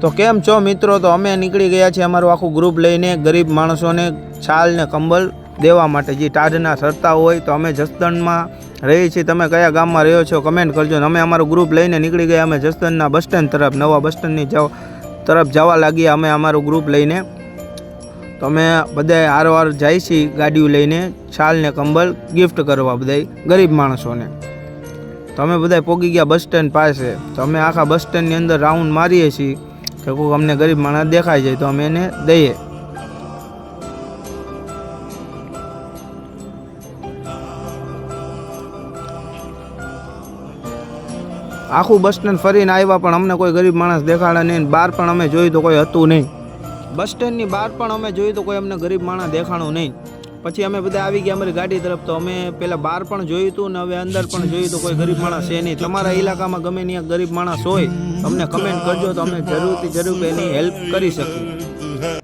તો કેમ છો મિત્રો? તો અમે નીકળી ગયા છીએ અમારું આખું ગ્રુપ લઈને ગરીબ માણસોને છાલ ને કંબલ દેવા માટે, જે ટાઢના સરતા હોય. તો અમે જસદણમાં રહીએ છીએ. તમે કયા ગામમાં રહ્યો છો કમેન્ટ કરજો. અમે અમારું ગ્રુપ લઈને નીકળી ગયા. અમે જસદણના બસ સ્ટેન્ડ તરફ, નવા બસ સ્ટેન્ડની તરફ જવા લાગ્યા અમે અમારું ગ્રુપ લઈને. તો અમે બધા હારવાર જાય છીએ ગાડીઓ લઈને છાલ ને કંબલ ગિફ્ટ કરવા બધા ગરીબ માણસોને. તો અમે બધા પહોંચી ગયા બસ સ્ટેન્ડ પાસે. તો અમે આખા બસ સ્ટેન્ડની અંદર રાઉન્ડ મારીએ છીએ કે કોઈ અમને ગરીબ માણસ દેખાઈ જાય તો અમે એને દઈએ. આખું બસ સ્ટેન્ડ ફરીને આવ્યા પણ અમને કોઈ ગરીબ માણસ દેખાડા નહીં. બહાર પણ અમે જોયું તો કોઈ હતું નહીં. બસ સ્ટેન્ડની બહાર પણ અમે જોયું તો કોઈ અમને ગરીબ માણસ દેખાણું નહીં. પછી અમે બધા આવી ગયા અમારી ગાડી તરફ. તો અમે પહેલાં બહાર પણ જોયું હતું ને હવે અંદર પણ જોયું તો કોઈ ગરીબ માણસ છે નહીં. તમારા ઇલાકામાં ગમે ત્યાં ગરીબ માણસ હોય અમને કમેન્ટ કરજો તો અમે જરૂરથી જરૂર એની હેલ્પ કરી શકીએ.